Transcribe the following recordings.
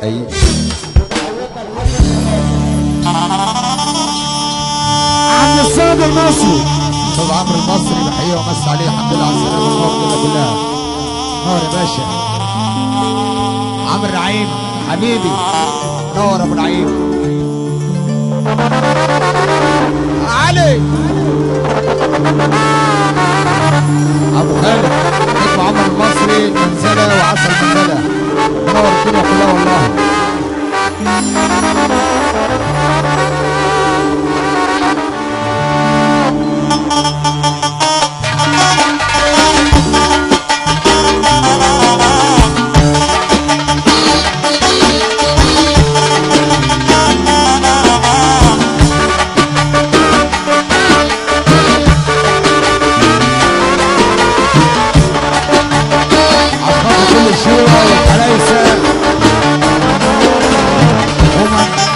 ايوه عم الصاد المصري استاذ عمرو المصري بحييه ومس عليه. الحمد لله على السلامه والمغفره كلها. نور يا باشا. عمرو رعيم حبيبي نور ابو رعيم. علي ابو خالد نجم عمرو المصري منزله وعسل منزله. نور الدنيا كلها والله.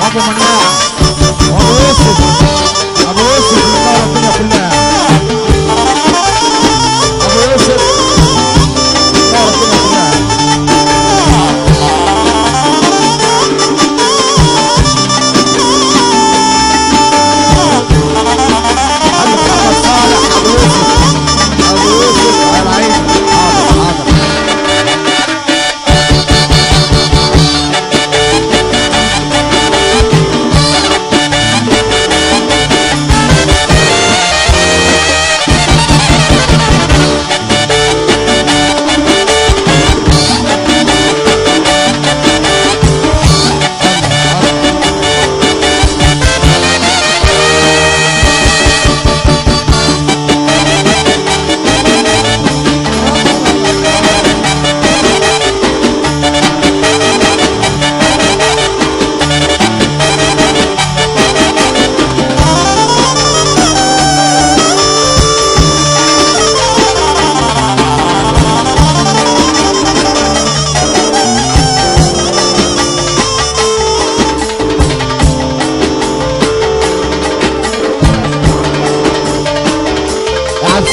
ابو مناع وابو يوسف ابو يوسف منور الدنيا كلها. ابو يوسف منور الدنيا كلها. محمد صالح ابو يوسف ابو يوسف على العين. حاضر حاضر.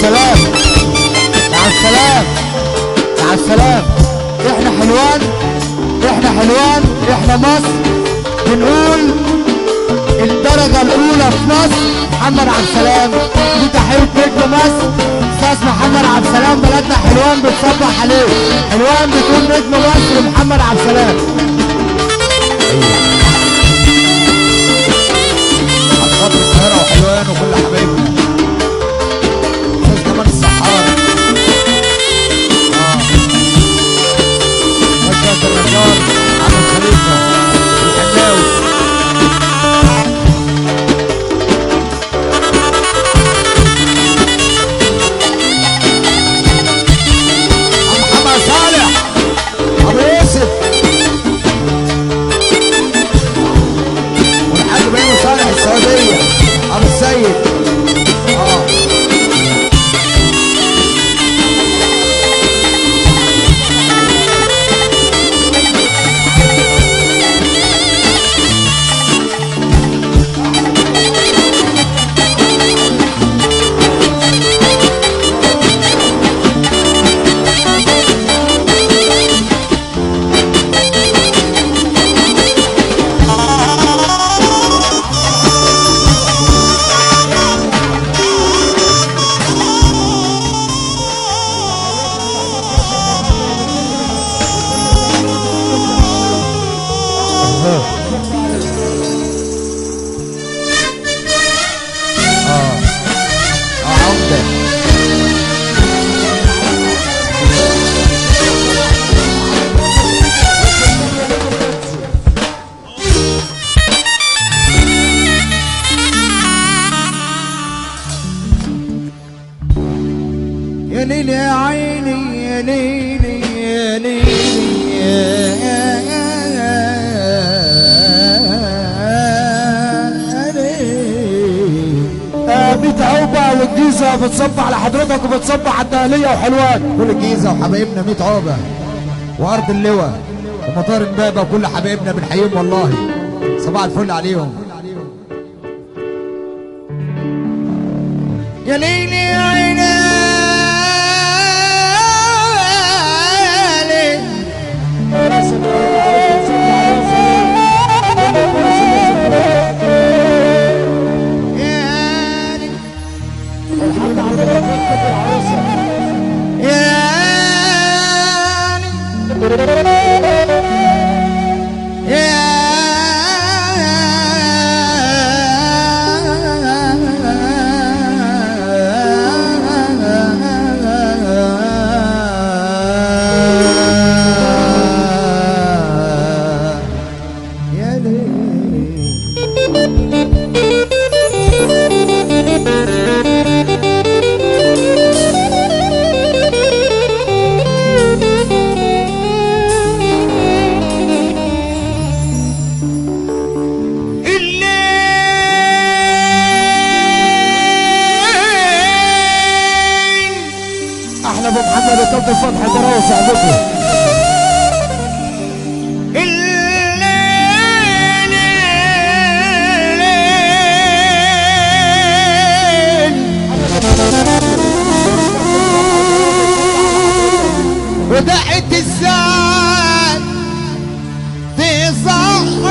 السلام مع السلام مع السلام. احنا حلوان احنا حلوان احنا مصر. بنقول الدرجة الأولى في مصر محمد عبد السلام. دي تحية نجم مصر أستاذ محمد عبد السلام. بلدنا حلوان بتصبح عليه. حلوان بتقول نجم مصر محمد عبد السلام. على خاطر القاهرة وحلوان وكل حبايبنا. النجار عبد الخليفة الحناوي. محمد صالح ابو يوسف والحاج ابراهيم صالح السعودية ابو السيد. يا ليلي يا عيني يا ليلي يا ليلي يا بيت عوبة والجيزة بتصب على حضرتك وبتصب على الدهلية وحلوان. كل الجيزة وحبايبنا 100 عوبة وأرض اللواء ومطار امبابة وكل حبايبنا بنحييهم والله. صباح الفل عليهم. يا ليلي يا عيني فتحي تراوي صاحبته ودقت الساعة في صح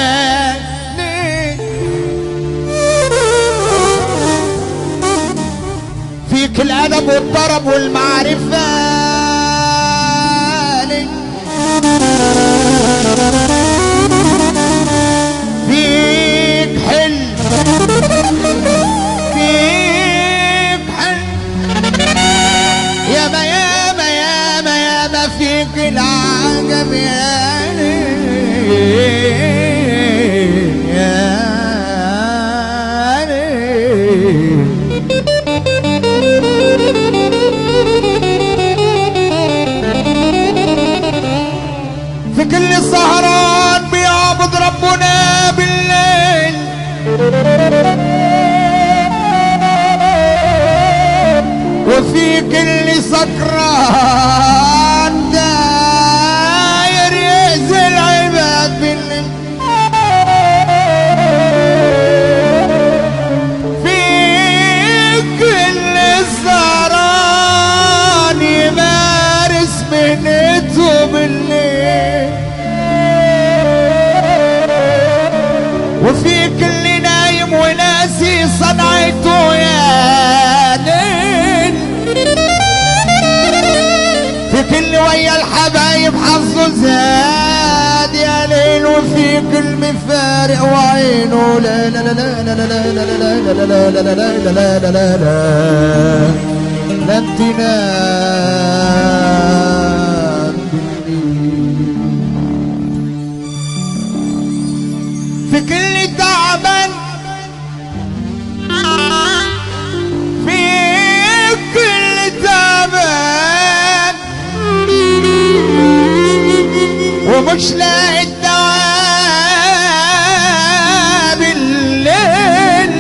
الليل فيك الأدب والطرب والمعرفة فيك حلم ياما ياما ياما ياما فيك العجب في كل سهران بيعبد ربنا بالليل وفي كل سكران داير يأذي العباد بالليل في كل سهران يمارس مهنته بالليل وفي كل نايم وناسي صنعته يا ليل في كل ويا الحبايب حظه زاد يا ليل وفي كل مفارق وعينه لا لا لا لا لا لا لا لا لا لا لا لا لا لا لا لا لا امتنان في كل تعبان في كل تعبان ومش لاقي الدواء بالليل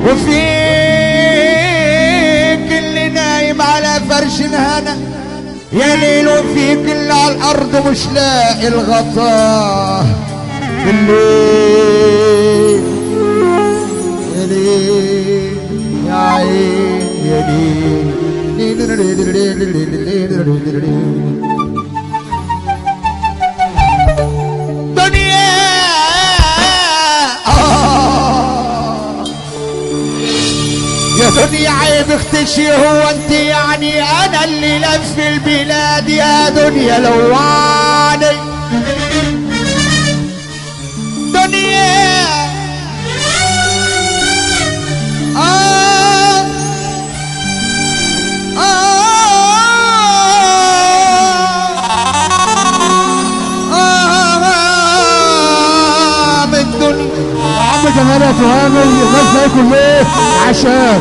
وفي كل نايم على فرش الهنا يا ليل وفي كل على الارض مش لاقي الغطاء بالليل يا ليل يا عين يا ليل دنيا يا دنيا عيب اختشي هو انت يعني انا اللي لف البلاد يا دنيا لواني دنيا عم جمال يا تهامي الناس باكل ليه؟ عشان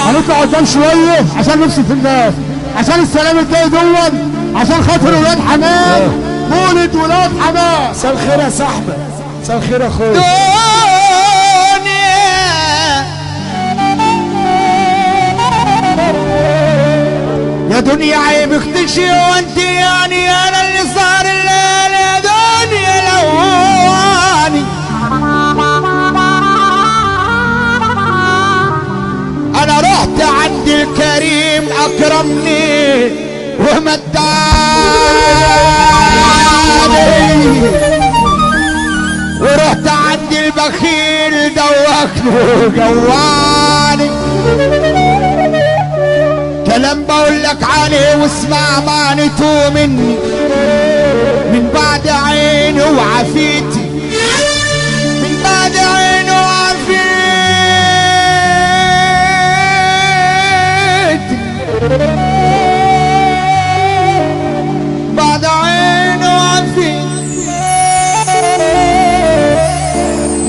هنطلع قدام شويه عشان نفسي في الناس عشان السلام الجاي دون عشان خاطر ولاد حمام مولد ولاد حمام. مساء الخير يا صاحبي مساء الخير يا اخويا. يا دنيا عيب اختشي وانت يعني انا اللي صار الليل يا دنيا لواني انا رحت عند الكريم اكرمني ومتعني ورحت عند البخيل دوخني وجواني لك عليه واسمع معنته مني، من بعد عيني وعافيتي، من بعد عيني وعافيتي، بعد عيني وعافيتي،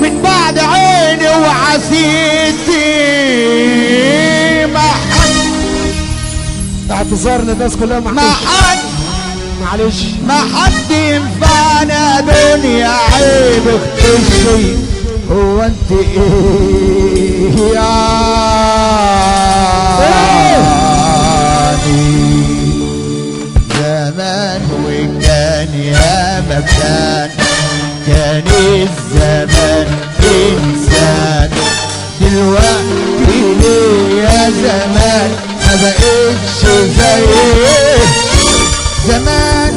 من بعد عيني وعافيتي. اعتذار للناس كلها ما حد معلش ما حد ينفعنا دنيا عيب اختشي. هو انت ايه يعني زمان وكان يا مكان، كان الزمان انسان، دلوقتي ليه يا زمان ما بقتش زي زمان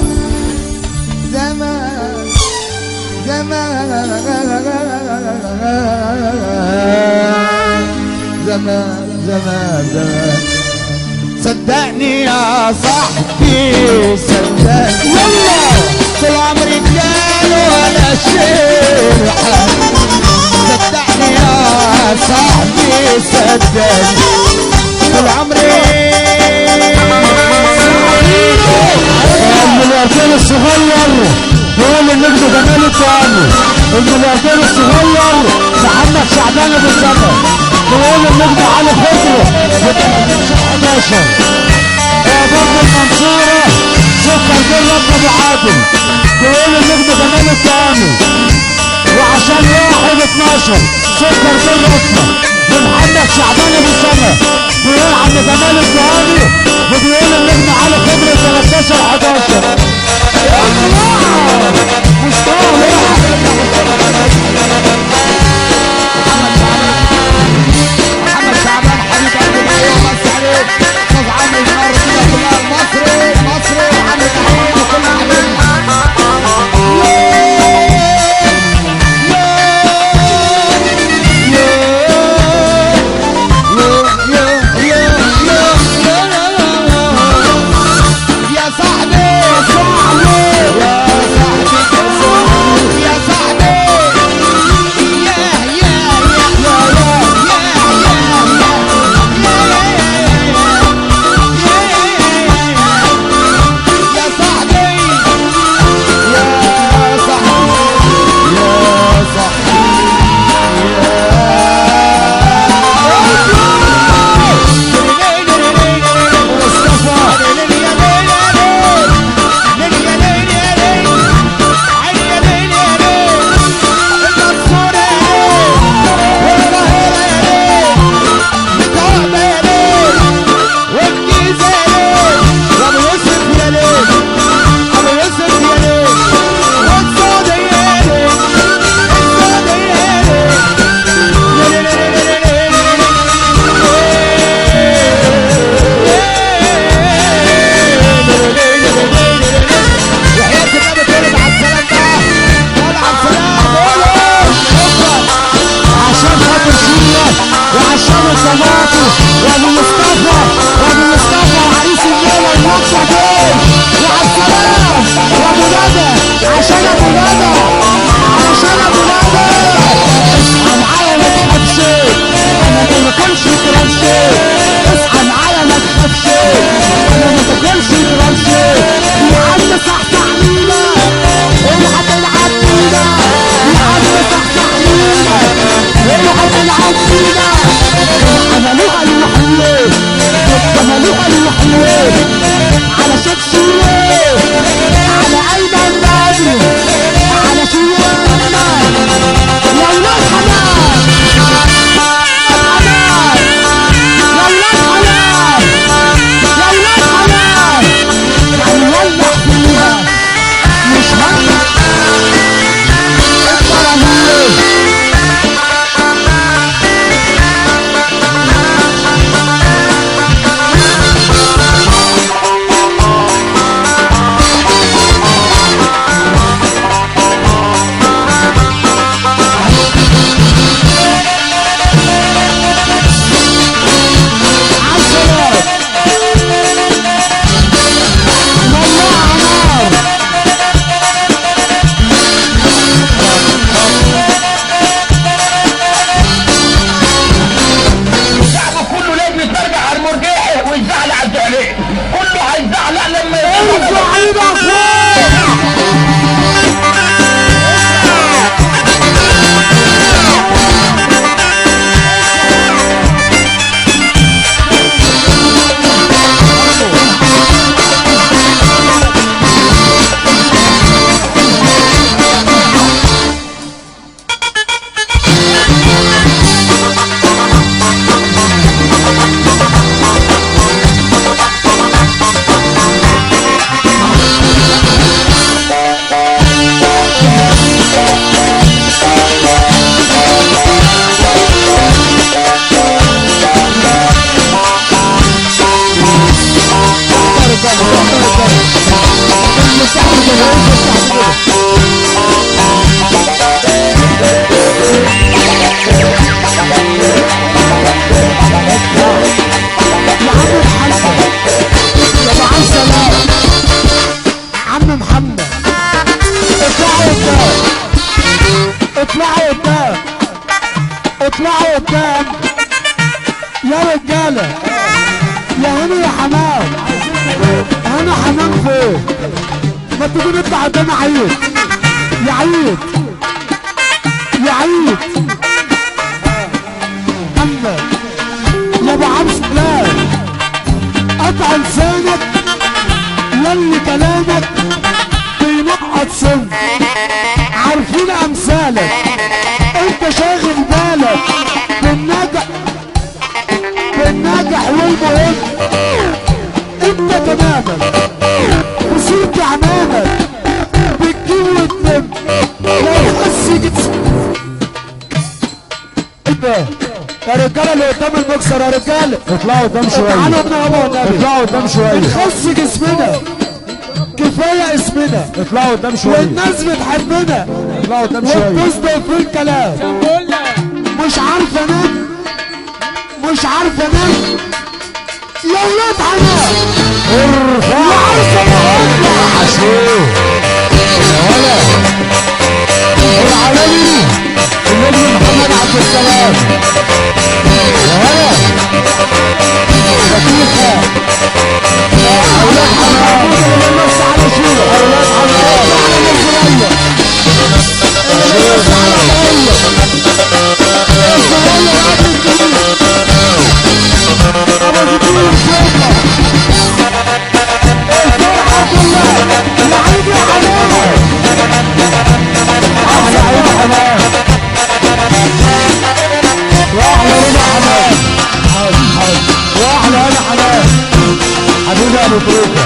زمان زمان زمان زمان زمان. صدقني يا صاحبي صدقني والله طول عمري كان ولا شيء حد. صدقني يا صاحبي صدقني طول عمري. الملياردير الصغير يقول النجم جمال التاني، الملياردير الصغير محمد شعبان ابو السما يقول النجم علي خضره ب 11. برضه المنصوره سكر جل ابو عادل يقول النجم جمال التاني، وعشان 1/12 سكر جل اصفر لمحمد شعبان ابو السما بيقول عم جمال التهامي وبيقول النجم علي خضره 13/11. يا جماعه مصطفى محمد شعبان حبيب قلبي اليوم بس عليك استاذ عمرو النار كده كلها المصري المصري محمد عين وكل حبيبنا. اطلعوا قدام اطلعوا قدام يا رجاله. يا هنا يا حمام، هنا حمام فين؟ ما تيجوا نطلع قدام عيد يا عيد يا عيد. محمد يا ابو عم سلام، قطع لسانك يلي كلامك بينقط سن، عارفين امثالك انت شاغل بالك بالنجح والمهم. انت تماما وصلت عمامك بتجيب وتنم لو تحس جسم. يا رجاله اللي قدام المكسر يا رجاله اطلعوا قدام شويه، تعالوا ابن ابو النبي، اطلعوا قدام شويه، نخص جسمنا كفايه اسمنا، اطلعوا قدام شويه، والناس بتحبنا، اطلعوا قدام شويه، وبتصدق في الكلام. مش عارفه انام مش عارفه انام يا ولاد حمام، ارفع عارفه انا عشوه يا ولد العالمي النجم محمد عبد السلام يا ولد دقيقة. أولاد حمام النص على شيء، أولاد حمام على مصرية النص على طرية الصغير عبد الكبير أبو جديد الشيخة الفرحة كلها لعيب يا حمام. أحلى عيد حمام واحلى رضا حمام واحلى انا حمام حبيبي ابو تريكه.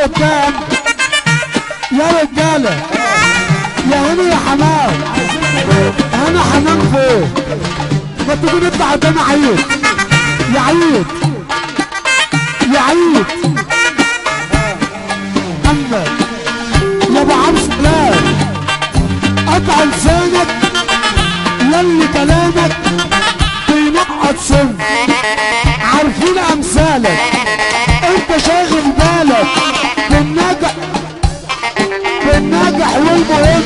قدام يا رجاله. يا هنا يا حمام، هنا حمام فين؟ ما تيجي نطلع قدام عيد يا عيد يا عيد. محمد يا ابو عم سلام، قطع لسانك يلي كلامك بينقط سن. عارفين امثالك انت شاغل بالك بالناجح والمهم.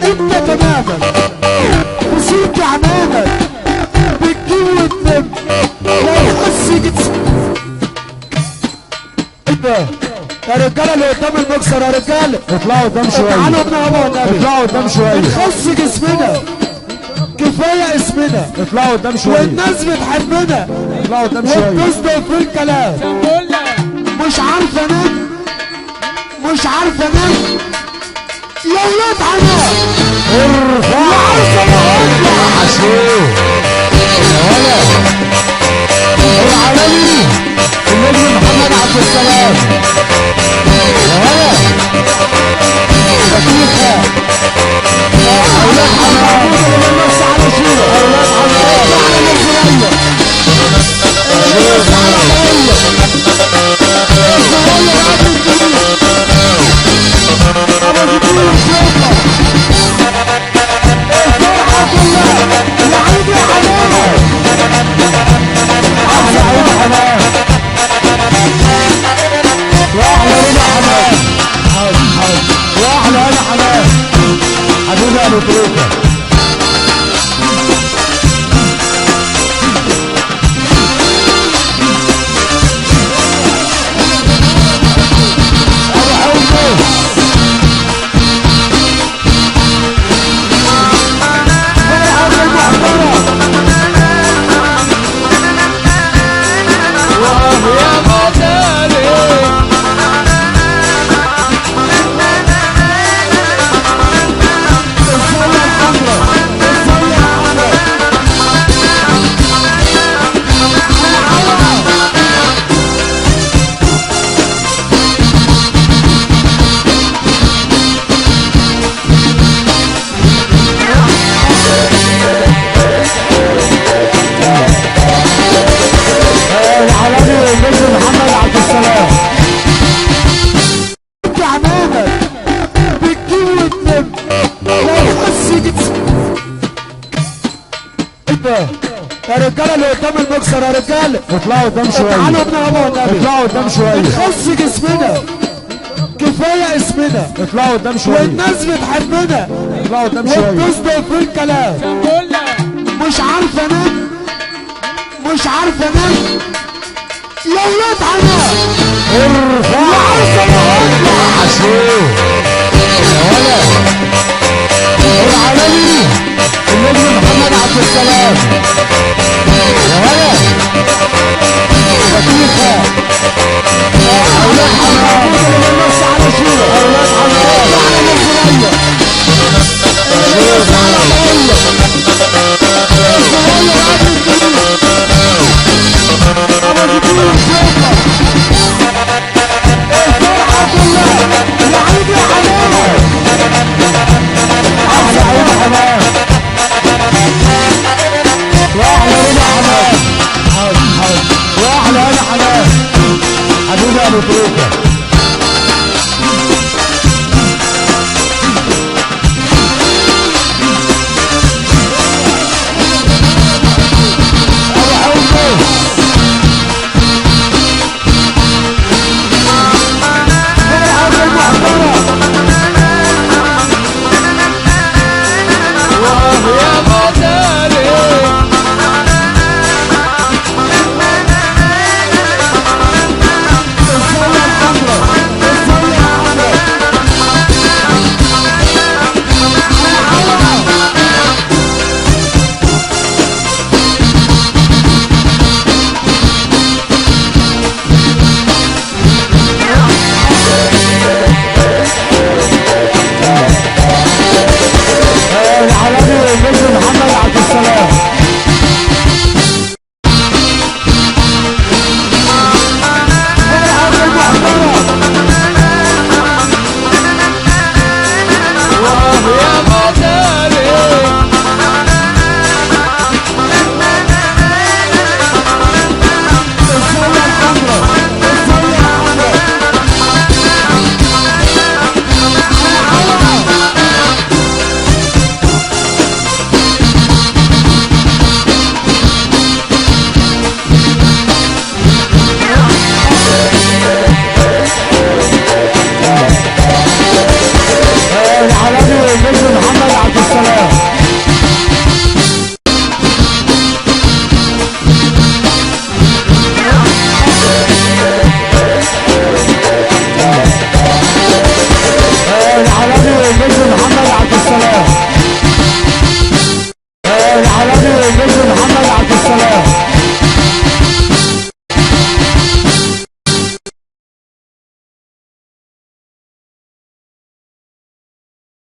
انت تماما وصلت عمامك بتجيب وتلم لا يحس جسم. يا رجاله اللي قدام المكسر يا رجاله اطلعوا قدام شويه، تعالوا ابن ابو النبي، اطلعوا قدام شويه، نخص جسمنا كفايه اسمنا، اطلعوا قدام شويه، والناس بتحبنا اطلعوا قدام شويه. وبتصدق في الكلام. مش عارفه انام مش عارفه انام يا ولاد حمام. ارفع يا عارفه انا عشوه يا ولد العالمي النجم محمد عبد السلام يا ولد دقيقة. اولاد حمام بس على شيء اولاد حمام على الصغير حبيبي ابو تريكه يا رجاله اللي قدام المكسر يا رجاله اطلعوا قدام شويه، تعالوا ابن ابو النبي، اطلعوا قدام شويه، نخص جسمنا كفايه اسمنا، اطلعوا قدام شويه، والناس بتحبنا اطلعوا قدام شويه، وبتصدق في الكلام. مش عارفه انام مش عارفه انام يا ولاد حمام. ارفع يا عارفه انا عشوه يا ولد العالمي النجم محمد عبد السلام يا ولد دقيقة. اولاد حمام بس على شيء اولاد حمام على الصغير واحلى انا حمام حبيبي ابو تريكه